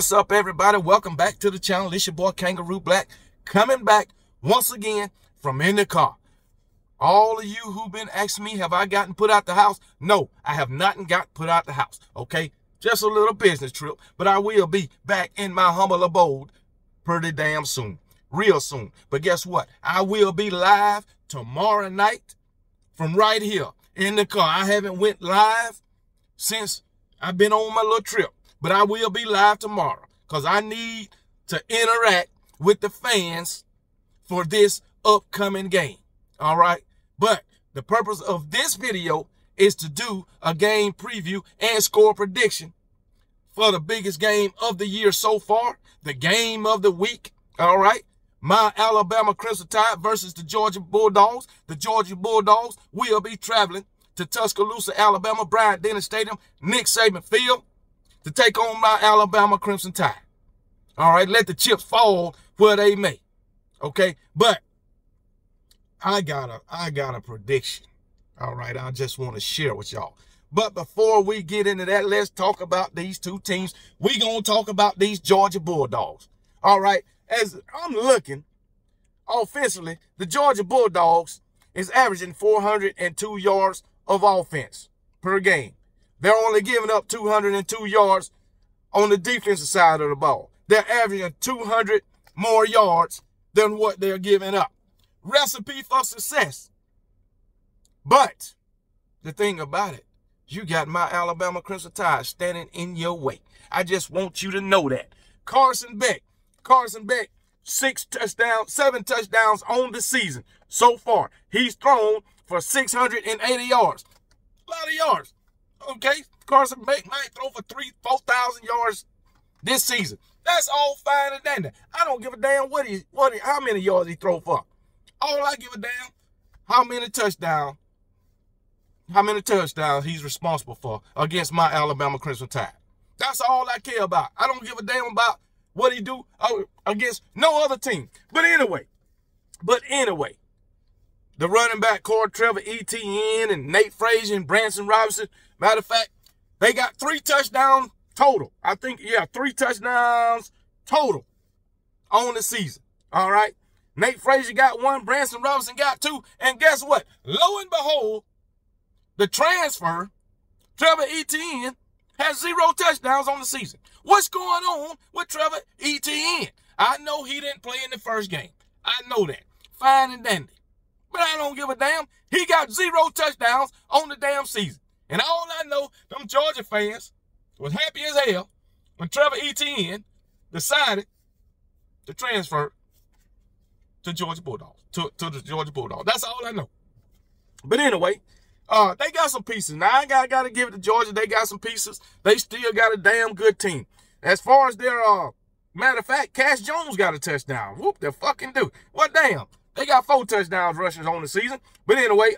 What's up, everybody? Welcome back to the channel. It's your boy Kangaroo Black, coming back once again from in the car. All of you who've been asking me, have I gotten put out the house? No, I have not got put out the house, okay? Just a little business trip, but I will be back in my humble abode pretty damn soon, real soon. But guess what? I will be live tomorrow night from right here in the car. I haven't went live since I've been on my little trip, but I will be live tomorrow because I need to interact with the fans for this upcoming game, all right? But the purpose of this video is to do a game preview and score prediction for the biggest game of the year so far, the game of the week, all right? My Alabama Crimson Tide versus the Georgia Bulldogs. The Georgia Bulldogs will be traveling to Tuscaloosa, Alabama, Bryant-Denny Stadium, Nick Saban Field, to take on my Alabama Crimson Tide. All right, let the chips fall where they may. Okay, but I got a prediction. All right, I just want to share with y'all. But before we get into that, let's talk about these two teams. We're going to talk about these Georgia Bulldogs. All right, as I'm looking offensively, the Georgia Bulldogs is averaging 402 yards of offense per game. They're only giving up 202 yards on the defensive side of the ball. They're averaging 200 more yards than what they're giving up. Recipe for success. But the thing about it, you got my Alabama Crimson Tide standing in your way. I just want you to know that. Carson Beck, 7 touchdowns on the season so far. He's thrown for 680 yards. A lot of yards. Okay, Carson Beck might throw for 4,000 yards this season. That's all fine and dandy. I don't give a damn how many yards he throw for. All I give a damn, how many touchdowns he's responsible for against my Alabama Crimson Tide. That's all I care about. I don't give a damn about what he do against no other team. But anyway, the running back core, Trevor Etienne and Nate Frazier and Branson Robinson, matter of fact, they got 3 touchdowns total. I think, yeah, 3 touchdowns total on the season. All right. Nate Frazier got 1, Branson Robinson got 2. And guess what? Lo and behold, the transfer, Trevor Etienne, has 0 touchdowns on the season. What's going on with Trevor Etienne? I know he didn't play in the first game. I know that. Fine and dandy. But I don't give a damn. He got 0 touchdowns on the damn season. And all I know, them Georgia fans was happy as hell when Trevor Etienne decided to transfer to Georgia Bulldogs, to the Georgia Bulldogs. That's all I know. But anyway, they got some pieces. Now, I got to give it to Georgia. They got some pieces. They still got a damn good team. As far as their, matter of fact, Cash Jones got a touchdown. Whoop, they fucking do. Well, damn. They got 4 touchdowns rushing on the season. But anyway,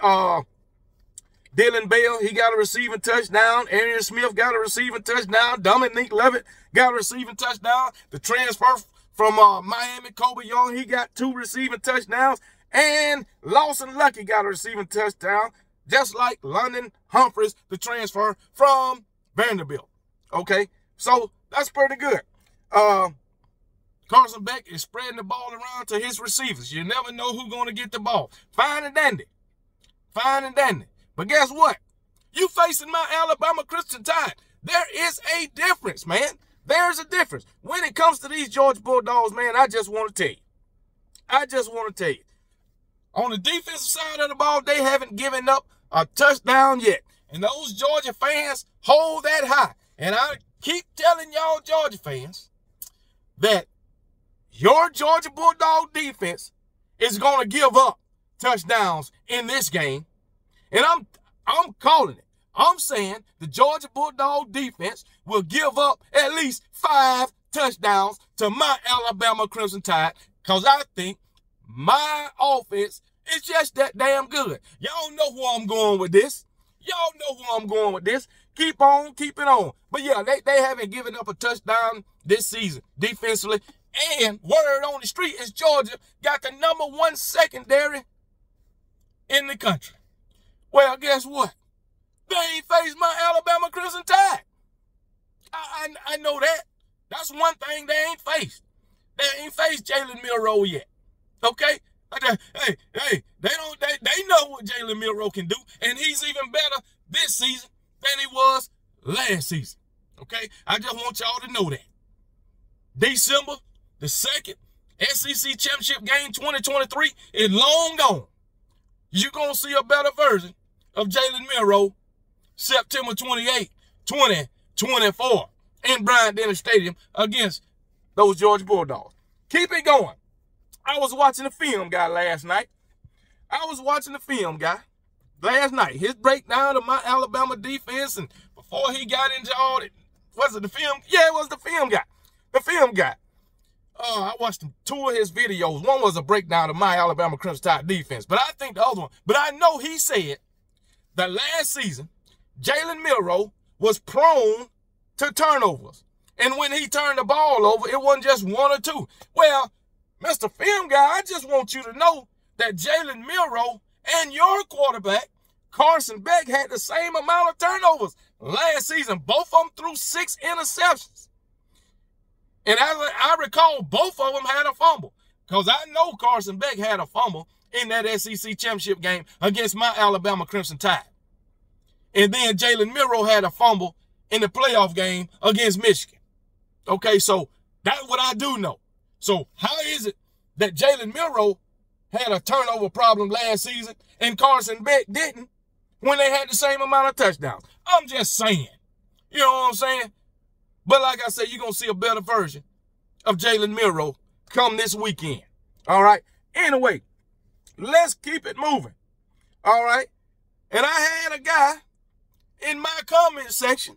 Dylan Bell, he got a receiving touchdown. Arian Smith got a receiving touchdown. Dominique Levitt got a receiving touchdown. The transfer from Miami, Kobe Young, he got 2 receiving touchdowns. And Lawson Lucky got a receiving touchdown, just like London Humphreys, the transfer from Vanderbilt. Okay, so that's pretty good. Carson Beck is spreading the ball around to his receivers. You never know who's going to get the ball. Fine and dandy. Fine and dandy. But guess what? You facing my Alabama Crimson Tide. There is a difference, man. There's a difference. When it comes to these Georgia Bulldogs, man, I just want to tell you. On the defensive side of the ball, they haven't given up a touchdown yet. And those Georgia fans hold that high. And I keep telling y'all Georgia fans that your Georgia Bulldog defense is going to give up touchdowns in this game. And I'm calling it. I'm saying the Georgia Bulldog defense will give up at least 5 touchdowns to my Alabama Crimson Tide because I think my offense is just that damn good. Y'all know where I'm going with this. Keep on keeping on. But yeah, they haven't given up a touchdown this season defensively. And word on the street is Georgia got the #1 secondary in the country. Well, guess what? They ain't faced my Alabama Crimson Tide. I know that. That's one thing they ain't faced. They ain't faced Jalen Milroe yet. Okay? Hey, they know what Jalen Milroe can do, and he's even better this season than he was last season. Okay? I just want y'all to know that. December the 2nd, SEC Championship game 2023 is long gone. You're going to see a better version of Jalen Milroe September 28, 2024 in Bryant-Denny Stadium against those Georgia Bulldogs. Keep it going. I was watching the film guy last night. His breakdown of my Alabama defense, and before he got into all that, was it the film? Yeah, it was the film guy. I watched two of his videos. One was a breakdown of my Alabama Crimson Tide defense, but I think the other one, but I know he said that last season, Jalen Milroe was prone to turnovers. And when he turned the ball over, it wasn't just one or two. Well, Mr. Film Guy, I just want you to know that Jalen Milroe and your quarterback, Carson Beck, had the same amount of turnovers last season. Both of them threw 6 interceptions. And as I recall, both of them had a fumble. Because I know Carson Beck had a fumble in that SEC Championship game against my Alabama Crimson Tide. And then Jalen Milroe had a fumble in the playoff game against Michigan. Okay, so that's what I do know. So how is it that Jalen Milroe had a turnover problem last season and Carson Beck didn't when they had the same amount of touchdowns? I'm just saying. You know what I'm saying? But like I said, you're going to see a better version of Jalen Milroe come this weekend. All right? Anyway, let's keep it moving. All right? And I had a guy in my comment section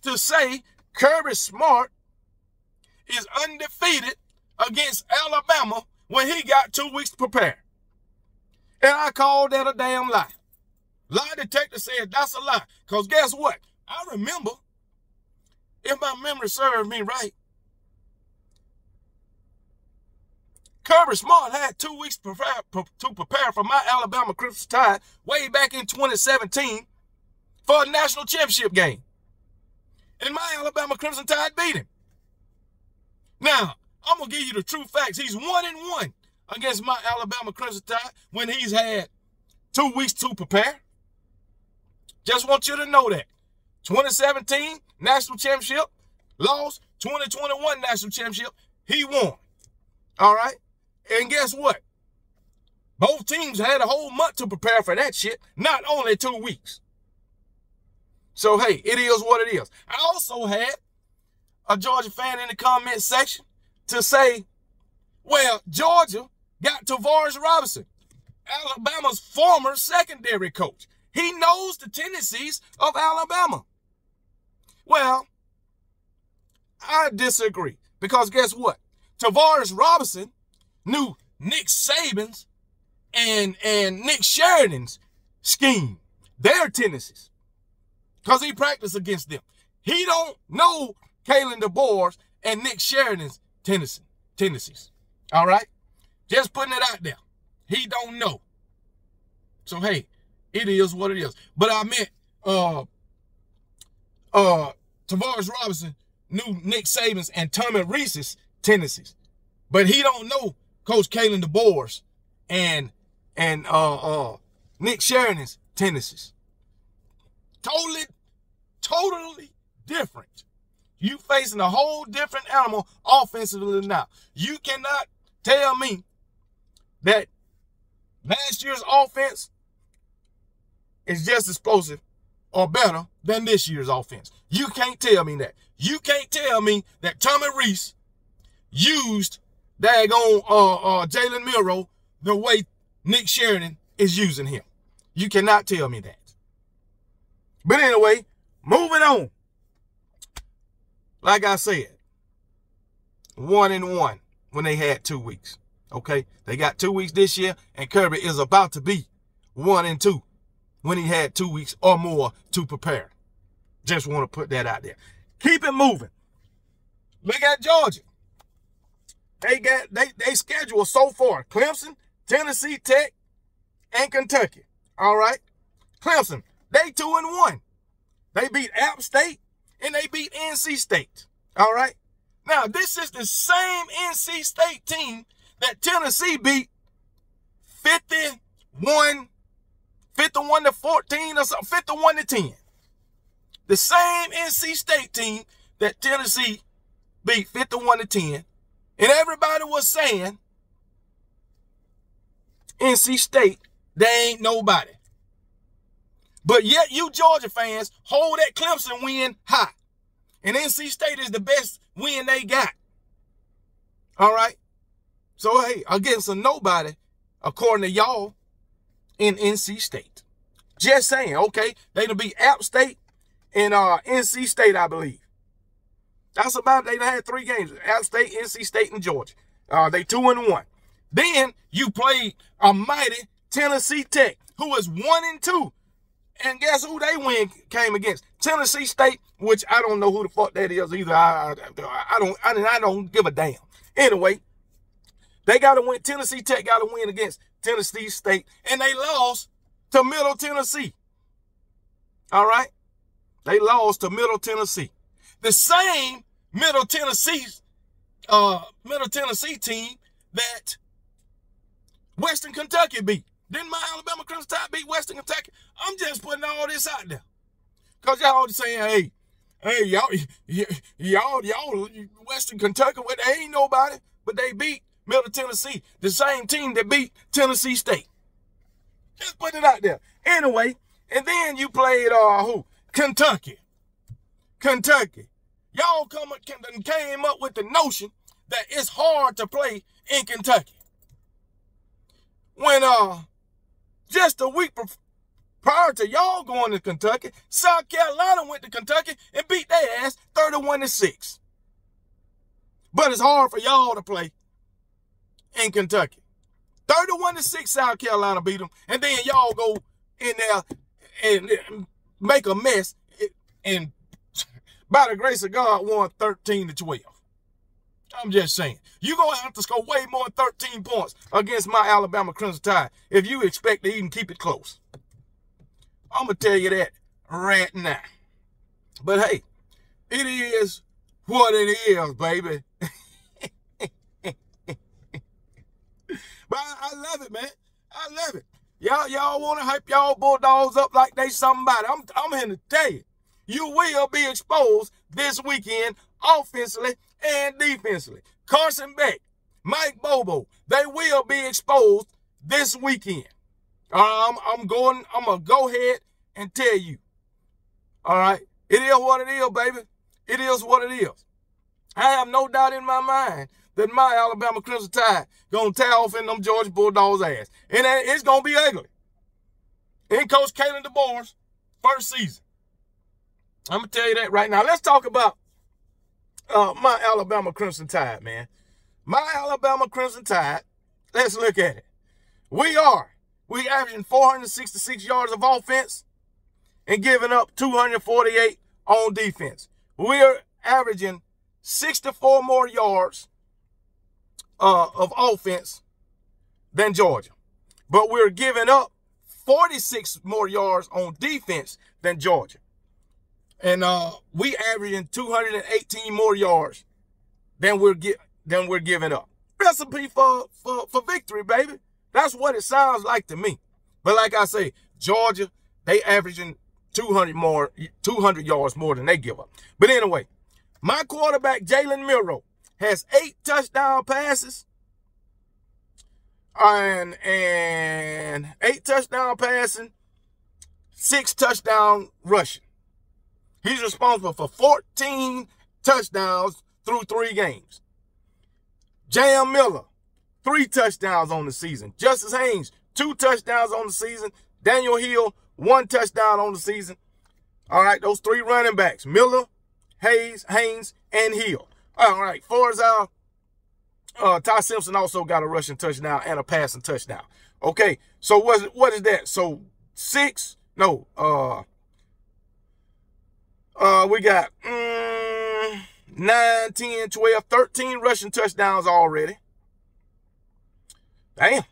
to say Kirby Smart is undefeated against Alabama when he got 2 weeks to prepare. And I called that a damn lie. Lie detector said that's a lie. Because guess what? I remember, if my memory serves me right, Kirby Smart had 2 weeks to prepare for my Alabama Crimson Tide way back in 2017 for a national championship game. And my Alabama Crimson Tide beat him. Now, I'm going to give you the true facts. He's 1-1 against my Alabama Crimson Tide when he's had 2 weeks to prepare. Just want you to know that. 2017 national championship, lost. 2021 national championship, he won. All right? And guess what? Both teams had a whole month to prepare for that shit, not only 2 weeks. So, hey, it is what it is. I also had a Georgia fan in the comment section to say, well, Georgia got Tavares Robinson, Alabama's former secondary coach. He knows the tendencies of Alabama. Well, I disagree. Because guess what? Tavares Robinson knew Nick Saban's and Nick Sheridan's scheme, their tendencies. Because he practiced against them. He don't know Kalen DeBoer's and Nick Sheridan's tendencies. All right? Just putting it out there. He don't know. So, hey, it is what it is. But I meant Tavares Robinson knew Nick Saban's and Tommy Rees's tendencies. But he don't know Coach Kalen DeBoer's and Nick Sheridan's tendencies. Totally different. You facing a whole different animal offensively now. You cannot tell me that last year's offense is just explosive or better than this year's offense. You can't tell me that. You can't tell me that Tommy Rees used daggone Jalen Milroe the way Nick Sheridan is using him. You cannot tell me that. But anyway, moving on. Like I said, 1-1 when they had 2 weeks. Okay? They got 2 weeks this year, and Kirby is about to be 1-2 when he had 2 weeks or more to prepare. Just want to put that out there. Keep it moving. Look at Georgia. They schedule so far Clemson, Tennessee Tech, and Kentucky. All right? Clemson, they 2-1. They beat App State and they beat NC State. All right? Now, this is the same NC State team that Tennessee beat 51 to 14 or something, 51 to 10. The same NC State team that Tennessee beat 51 to 10. And everybody was saying, NC State, they ain't nobody. But yet you Georgia fans hold that Clemson win high. And NC State is the best win they got. All right? So, hey, against a nobody, according to y'all, in NC State. Just saying, okay? They done beat App State and NC State, I believe. That's about it. They had 3 games. App State, NC State, and Georgia. They 2-1. Then you played a mighty Tennessee Tech, who is 1-2. And guess who they came against? Tennessee State, which I don't know who the fuck that is either. I don't give a damn. Anyway, they got to win. Tennessee Tech got to win against Tennessee State, and they lost to Middle Tennessee. All right? They lost to Middle Tennessee. The same Middle Tennessee team that Western Kentucky beat. Didn't my Alabama Crimson Tide beat Western Kentucky? I'm just putting all this out there. Because y'all saying, hey, y'all, Western Kentucky, well, they ain't nobody, but they beat Middle Tennessee, the same team that beat Tennessee State. Just putting it out there. Anyway, and then you played, who? Kentucky. Y'all came up with the notion that it's hard to play in Kentucky. When, just a week prior to y'all going to Kentucky, South Carolina went to Kentucky and beat their ass 31-6. But it's hard for y'all to play in Kentucky. 31-6 South Carolina beat them, and then y'all go in there and make a mess, and by the grace of God, won 13-12. I'm just saying. You're going to have to score way more than 13 points against my Alabama Crimson Tide if you expect to even keep it close. I'm going to tell you that right now. But hey, it is what it is, baby. But I love it, man. I love it. Y'all want to hype y'all Bulldogs up like they somebody. I'm here to tell you. You will be exposed this weekend offensively and defensively. Carson Beck, Mike Bobo, they will be exposed this weekend. I'm going to go ahead and tell you. All right? It is what it is, baby. It is what it is. I have no doubt in my mind that my Alabama Crimson Tide going to tear off in them Georgia Bulldogs' ass. And it's going to be ugly. And Coach Kalen DeBoer's first season. I'm going to tell you that right now. Let's talk about my Alabama Crimson Tide, man. My Alabama Crimson Tide, let's look at it. We averaging 466 yards of offense and giving up 248 on defense. We're averaging 64 more yards of offense than Georgia. But we're giving up 46 more yards on defense than Georgia. And we averaging 218 more yards than we're giving up. Recipe for victory, baby. That's what it sounds like to me. But like I say, Georgia, they averaging 200 yards more than they give up. But anyway, my quarterback, Jalen Milroe, has 8 touchdown passes and 8 touchdown passing, 6 touchdown rushing. He's responsible for 14 touchdowns through 3 games. Jam Miller, 3 touchdowns on the season. Justice Haynes, 2 touchdowns on the season. Daniel Hill, 1 touchdown on the season. All right, those 3 running backs, Miller, Haynes, and Hill. All right, far as Ty Simpson also got a rushing touchdown and a passing touchdown. Okay, so what is that? So 6, no, we got 9, 10, 12, 13 rushing touchdowns already. Damn.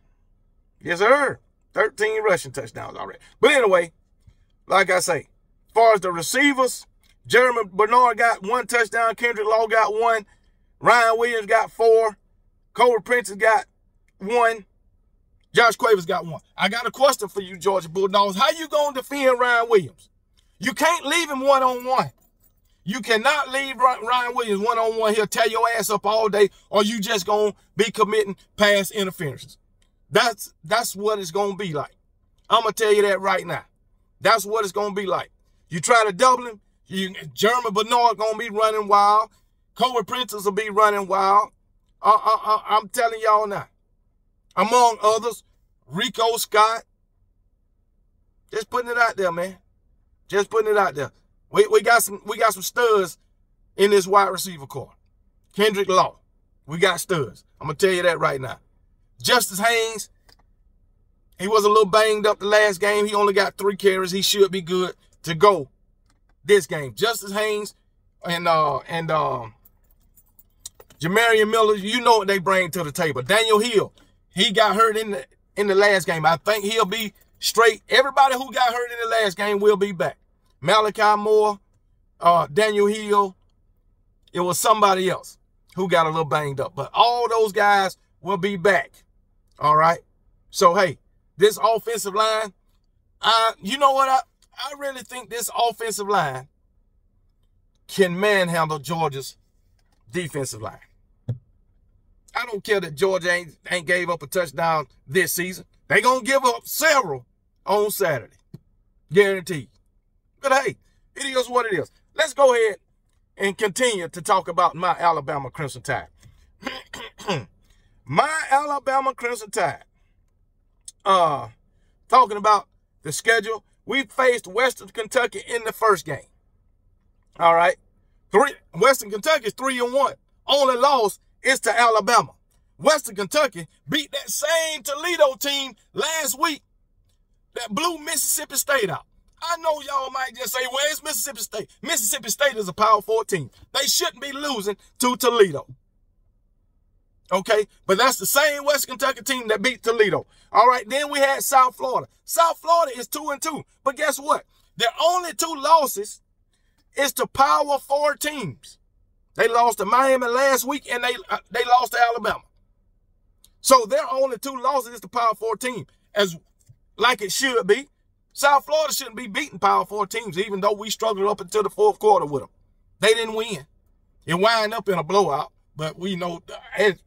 Yes, sir. 13 rushing touchdowns already. But anyway, like I say, as far as the receivers, Jeremy Bernard got 1 touchdown. Kendrick Law got 1. Ryan Williams got 4. Corey Prince has got 1. Josh Quavers got 1. I got a question for you, Georgia Bulldogs. How you going to defend Ryan Williams? You can't leave him one-on-one. You cannot leave Ryan Williams one-on-one. He'll tear your ass up all day, or you just going to be committing pass interferences. That's what it's going to be like. I'm going to tell you that right now. That's what it's going to be like. You try to double him, Jeremy Bernard going to be running wild. Corey Prentice will be running wild. I'm telling y'all now. Among others, Rico Scott. Just putting it out there, man. Just putting it out there. We got some studs in this wide receiver corps. Kendrick Law. We got studs. I'm going to tell you that right now. Justice Haynes, he was a little banged up the last game. He only got 3 carries. He should be good to go this game. Justice Haynes and Jamarian Miller, you know what they bring to the table. Daniel Hill, he got hurt in the last game. I think he'll be straight. Everybody who got hurt in the last game will be back. Malachi Moore, Daniel Hill, it was somebody else who got a little banged up. But all those guys will be back. All right? So, hey, this offensive line, you know what? I really think this offensive line can manhandle Georgia's defensive line. I don't care that Georgia ain't gave up a touchdown this season. They going to give up several on Saturday. Guaranteed. But hey, it is what it is. Let's go ahead and continue to talk about my Alabama Crimson Tide. My Alabama Crimson Tide. Talking about the schedule. We faced Western Kentucky in the first game. All right. Western Kentucky is 3-1. Only loss is to Alabama. Western Kentucky beat that same Toledo team last week that blew Mississippi State out. I know y'all might just say, well, it's Mississippi State. Mississippi State is a Power 4 team. They shouldn't be losing to Toledo. Okay? But that's the same West Kentucky team that beat Toledo. All right, then we had South Florida. South Florida is 2-2. But guess what? Their only 2 losses is to Power 4 teams. They lost to Miami last week, and they lost to Alabama. So their only 2 losses is to Power 4 team, as like it should be. South Florida shouldn't be beating Power 4 teams, even though we struggled up until the 4th quarter with them. They didn't win. It wound up in a blowout, but we know,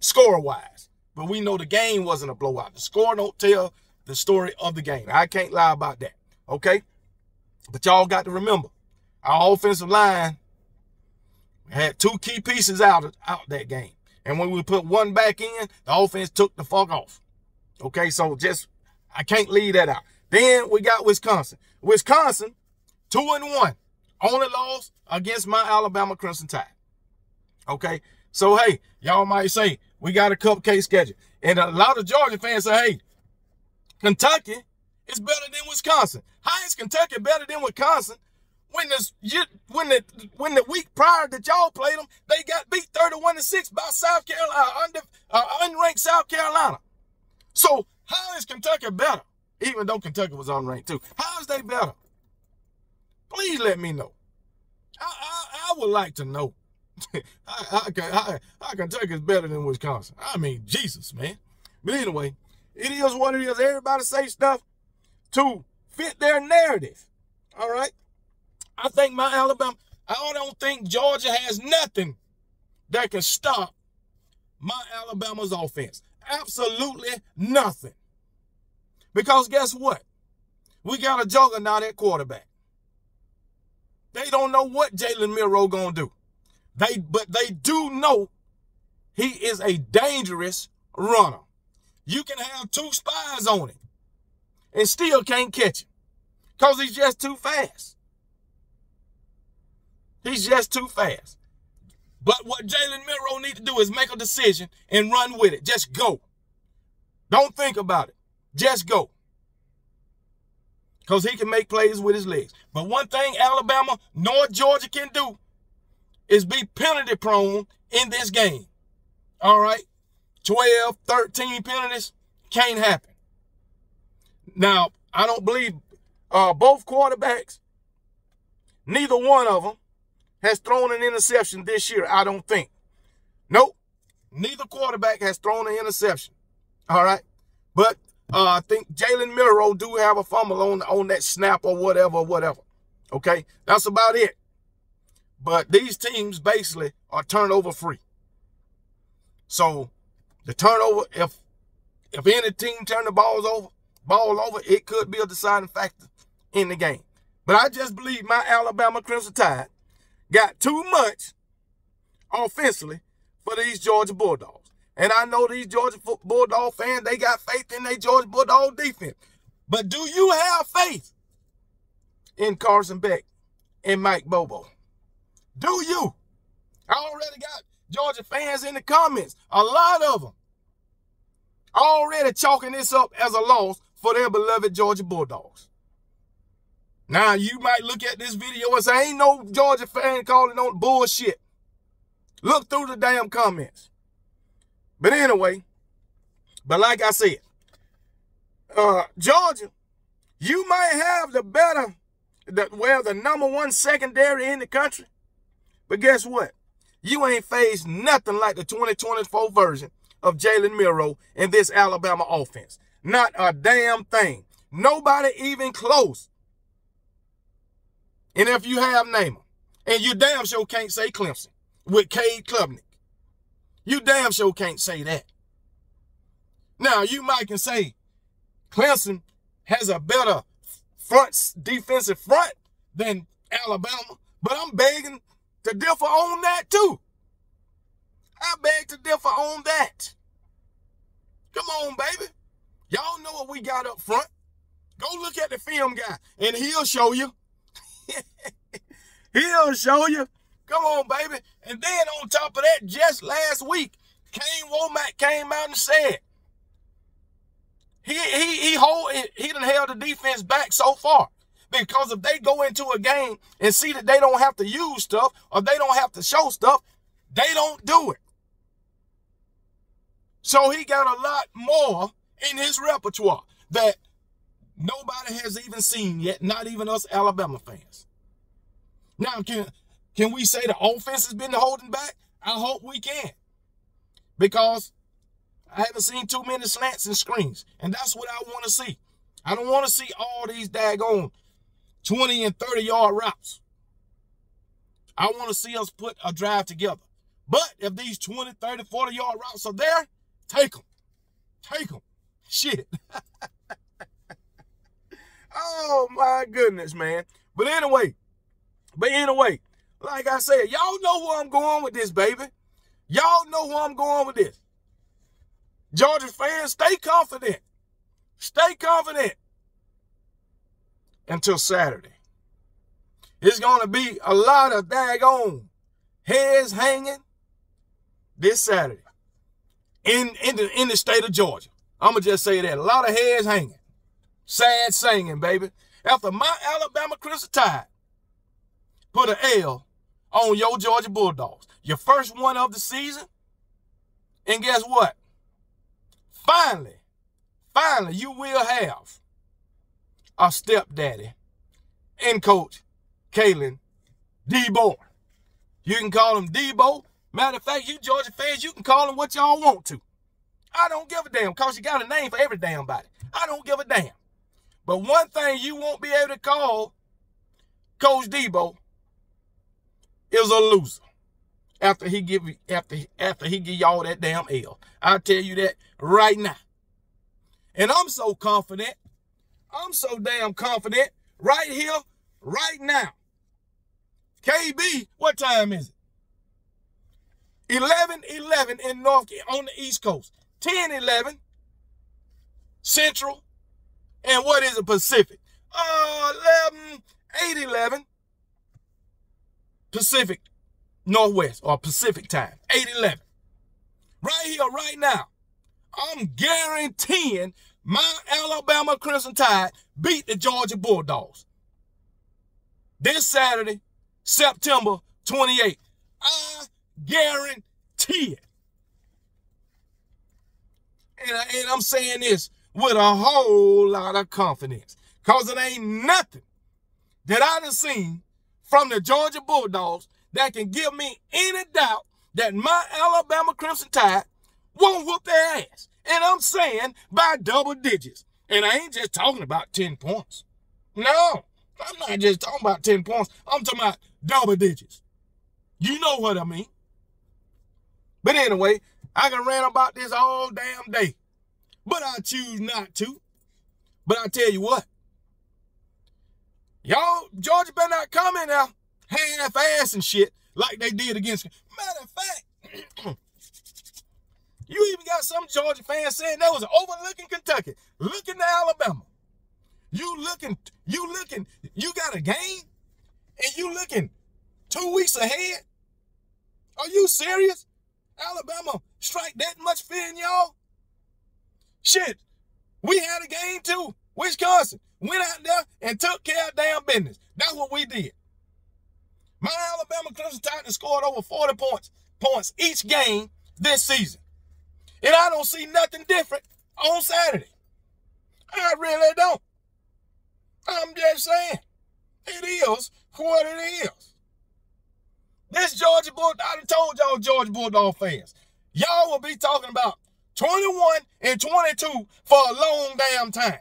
score-wise, but we know the game wasn't a blowout. The score don't tell the story of the game. I can't lie about that, okay? But y'all got to remember, our offensive line had 2 key pieces out that game. And when we put 1 back in, the offense took the fuck off. Okay, so I can't leave that out. Then we got Wisconsin. Wisconsin, 2-1. Only loss against my Alabama Crimson Tide. Okay, so hey, y'all might say, we got a cupcake schedule. And a lot of Georgia fans say, hey, Kentucky is better than Wisconsin. How is Kentucky better than Wisconsin when the week prior that y'all played them, they got beat 31-6 by South Carolina, unranked South Carolina. So how is Kentucky better? Even though Kentucky was unranked too. How is they better? Please let me know. I would like to know. how Kentucky is better than Wisconsin. I mean, Jesus, man. But anyway, it is what it is. Everybody say stuff to fit their narrative. All right? I think my Alabama, I don't think Georgia has nothing that can stop my Alabama's offense. Absolutely nothing. Because guess what? We got a juggernaut at quarterback. They don't know what Jalen Milroe gonna do. But they do know he is a dangerous runner. You can have 2 spies on him and still can't catch him because he's just too fast. He's just too fast. But what Jalen Milroe needs to do is make a decision and run with it. Just go. Don't think about it. Just go. Because he can make plays with his legs. But one thing Alabama nor Georgia can do is be penalty prone in this game. All right? 12, 13 penalties can't happen. Now, I don't believe both quarterbacks, neither one of them has thrown an interception this year, I don't think. Nope. Neither quarterback has thrown an interception. All right. But I think Jalen Milroe do have a fumble on that snap or whatever. Okay. That's about it. But these teams basically are turnover free. So the turnover, if any team turn the ball over, it could be a deciding factor in the game. But I just believe my Alabama Crimson Tide got too much offensively for these Georgia Bulldogs. And I know these Georgia Bulldog fans, they got faith in their Georgia Bulldog defense. But do you have faith in Carson Beck and Mike Bobo? Do you? I already got Georgia fans in the comments, a lot of them, already chalking this up as a loss for their beloved Georgia Bulldogs. Now, you might look at this video and say, ain't no Georgia fan calling on bullshit. Look through the damn comments. But anyway, like I said, Georgia, you might have the number one secondary in the country. But guess what? You ain't faced nothing like the 2024 version of Jalen Milroe in this Alabama offense. Not a damn thing. Nobody even close. And if you have, name them. And you damn sure can't say Clemson with Cade Klubnik. You damn sure can't say that. Now, you might can say Clemson has a better defensive front than Alabama, but I'm begging to differ on that too. I beg to differ on that. Come on, baby. Y'all know what we got up front. Go look at the film guy, and he'll show you. He'll show you. Come on, baby. And then on top of that, just last week, Kane Womack came out and said he done held the defense back so far. Because if they go into a game and see that they don't have to use stuff or they don't have to show stuff, they don't do it. So he got a lot more in his repertoire that nobody has even seen yet, not even us Alabama fans. Now, can we say the offense has been holding back? I hope we can. Because I haven't seen too many slants and screens. And that's what I want to see. I don't want to see all these daggone 20 and 30-yard routes. I want to see us put a drive together. But if these 20, 30, 40-yard routes are there, take them. Take them. Shit. Oh, my goodness, man. But anyway, like I said, y'all know where I'm going with this, baby. Y'all know where I'm going with this. Georgia fans, stay confident. Stay confident until Saturday. It's going to be a lot of daggone heads hanging this Saturday in the state of Georgia. I'm going to just say that. A lot of heads hanging. Sad singing, baby. After my Alabama Crimson Tide put an L on your Georgia Bulldogs. Your first one of the season. And guess what? Finally, you will have a stepdaddy and Coach Kalen Debo. You can call him Debo. Matter of fact, you Georgia fans, you can call him what y'all want to. I don't give a damn because you got a name for every damn body. I don't give a damn. But one thing you won't be able to call Coach Debo is a loser after he give y'all that damn L. I'll tell you that right now. And I'm so confident. I'm so damn confident right here, right now. KB, what time is it? 11:11 in on the East Coast. 10:11 Central. And what is it, Pacific? 8:11 Pacific Northwest or Pacific time. 8:11. Right here, right now. I'm guaranteeing my Alabama Crimson Tide beat the Georgia Bulldogs this Saturday, September 28th. I guarantee it. And I'm saying this with a whole lot of confidence because it ain't nothing that I done seen from the Georgia Bulldogs that can give me any doubt that my Alabama Crimson Tide won't whoop their ass. And I'm saying by double digits. And I ain't just talking about 10 points. No, I'm not just talking about 10 points. I'm talking about double digits. You know what I mean. But anyway, I can rant about this all damn day. But I choose not to. But I tell you what. Y'all, Georgia better not come in there half-ass and shit like they did against. Matter of fact, you even got some Georgia fans saying that was overlooking Kentucky. Looking to Alabama. You got a game and you looking 2 weeks ahead? Are you serious? Alabama strike that much fear in y'all? Shit, we had a game too. Wisconsin went out there and took care of damn business. That's what we did. My Alabama Crimson Tide scored over 40 points each game this season. And I don't see nothing different on Saturday. I really don't. I'm just saying. It is what it is. This Georgia Bulldog, I done told y'all Georgia Bulldog fans, y'all will be talking about 21 and 22 for a long damn time.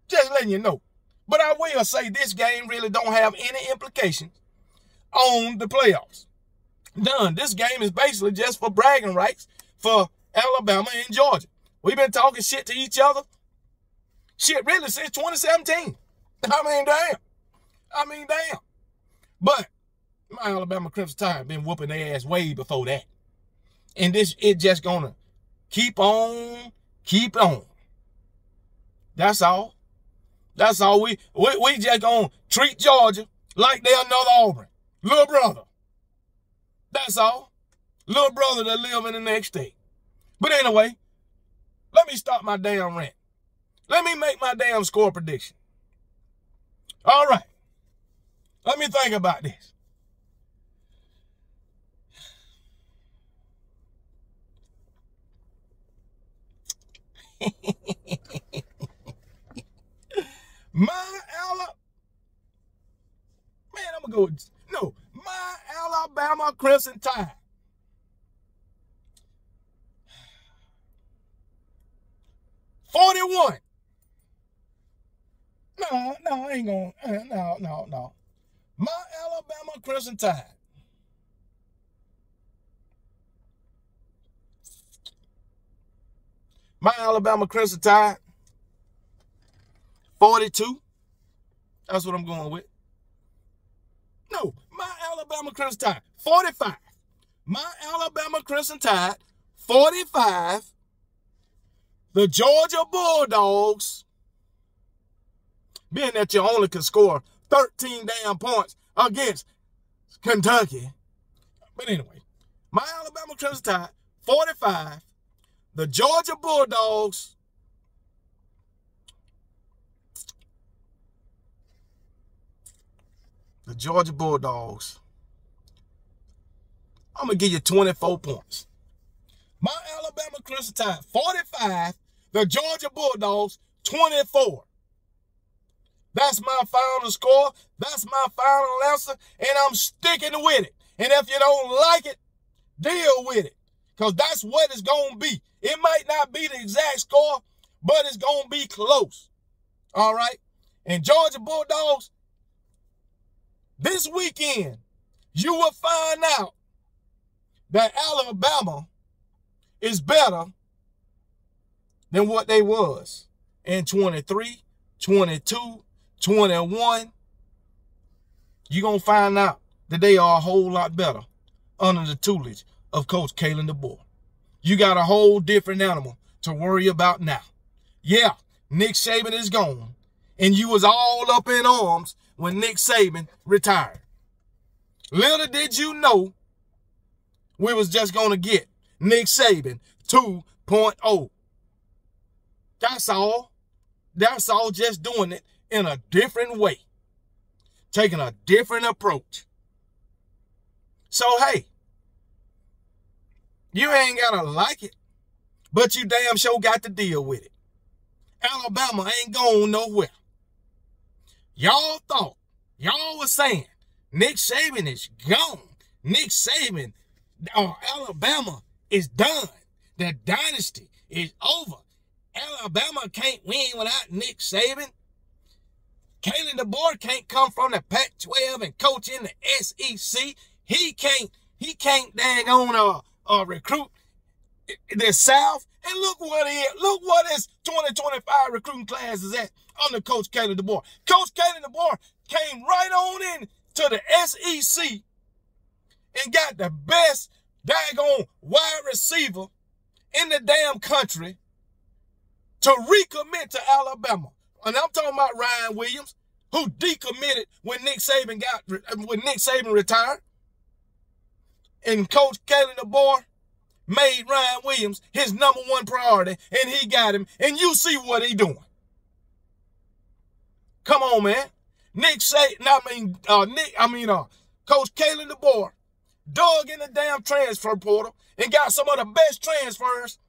Just letting you know. But I will say this game really don't have any implications on the playoffs. None. This game is basically just for bragging rights for Alabama and Georgia. We've been talking shit to each other. Shit really since 2017. I mean, damn. But my Alabama Crimson Tide been whooping their ass way before that. And it just gonna keep on. That's all. That's all. We just gonna treat Georgia like they're another Auburn. Little brother. That's all. Little brother that live in the next state. But anyway, let me start my damn rant. Let me make my damn score prediction. All right. Let me think about this. My Alabama Crimson Tide. 41. No, I ain't gonna. No. My Alabama Crimson Tide. My Alabama Crimson Tide. 42. That's what I'm going with. No, my Alabama Crimson Tide. 45. My Alabama Crimson Tide. 45. The Georgia Bulldogs, being that you only can score 13 damn points against Kentucky. But anyway, my Alabama Crimson Tide, 45. The Georgia Bulldogs, I'm going to give you 24 points. My Alabama Crimson Tide, 45. The Georgia Bulldogs, 24. That's my final score. That's my final answer. And I'm sticking with it. And if you don't like it, deal with it. Because that's what it's going to be. It might not be the exact score, but it's going to be close. All right? And Georgia Bulldogs, this weekend, you will find out that Alabama is better than what they was in 23, 22, 21. You're going to find out that they are a whole lot better under the tutelage of Coach Kalen DeBoer. You got a whole different animal to worry about now. Yeah, Nick Saban is gone, and you was all up in arms when Nick Saban retired. Little did you know we was just going to get Nick Saban 2.0. That's all. That's all, just doing it in a different way. Taking a different approach. So, hey, you ain't got to like it, but you damn sure got to deal with it. Alabama ain't going nowhere. Y'all thought, y'all was saying, Nick Saban is gone. Nick Saban Alabama is done. The dynasty is over. Alabama can't win without Nick Saban. Kalen DeBoer can't come from the Pac-12 and coach in the SEC. He can't dang on recruit the South. And look what his 2025 recruiting class is at under Coach Kalen DeBoer. Coach Kalen DeBoer came right on in to the SEC and got the best daggone wide receiver in the damn country to recommit to Alabama. And I'm talking about Ryan Williams, who decommitted when Nick Saban retired. And Coach Kalen DeBoer made Ryan Williams his #1 priority, and he got him. And you see what he doing. Come on, man. Coach Kalen DeBoer dug in the damn transfer portal and got some of the best transfers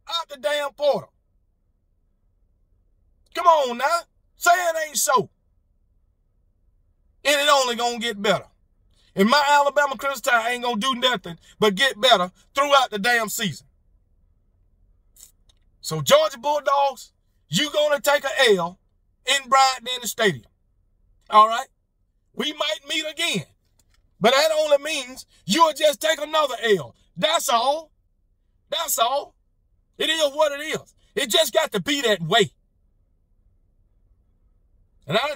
out the damn portal. Come on now. Say it ain't so. And it only gonna get better. And my Alabama Crimson Tide ain't gonna do nothing but get better throughout the damn season. So Georgia Bulldogs, you gonna take a L in Bryant-Denny Stadium. All right? We might meet again. But that only means you'll just take another L. That's all. That's all. It is what it is. It just got to be that way. And I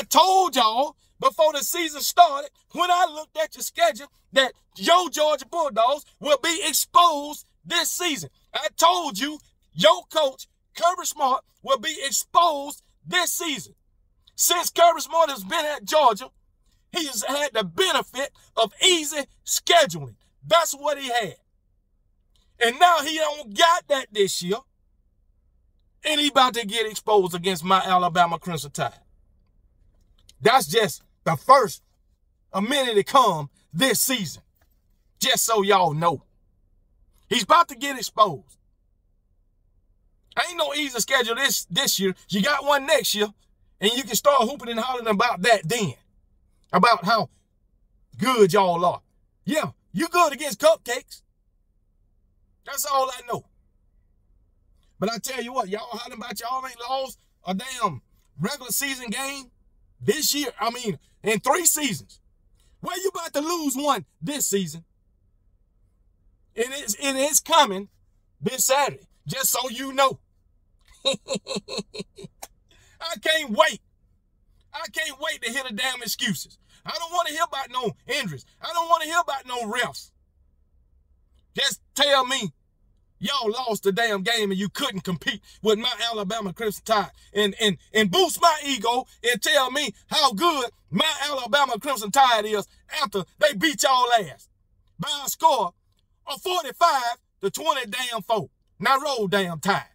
told y'all before the season started, when I looked at your schedule, that your Georgia Bulldogs will be exposed this season. I told you your coach, Kirby Smart, will be exposed this season. Since Kirby Smart has been at Georgia, he has had the benefit of easy scheduling. That's what he had. And now he don't got that this year. And he about to get exposed against my Alabama Crimson Tide. That's just the first minute to come this season. Just so y'all know. He's about to get exposed. Ain't no easy schedule this year. You got one next year, and you can start hooping and hollering about that then. About how good y'all are. Yeah, you good against cupcakes. That's all I know. But I tell you what, y'all hollering about y'all ain't lost a damn regular season game this year. I mean, in 3 seasons. Well, you about to lose one this season. And it's coming this Saturday, just so you know. I can't wait. I can't wait to hear the damn excuses. I don't want to hear about no injuries. I don't want to hear about no refs. Just tell me y'all lost the damn game and you couldn't compete with my Alabama Crimson Tide and boost my ego and tell me how good my Alabama Crimson Tide is after they beat y'all ass by a score of 45-24. Now roll damn Tide.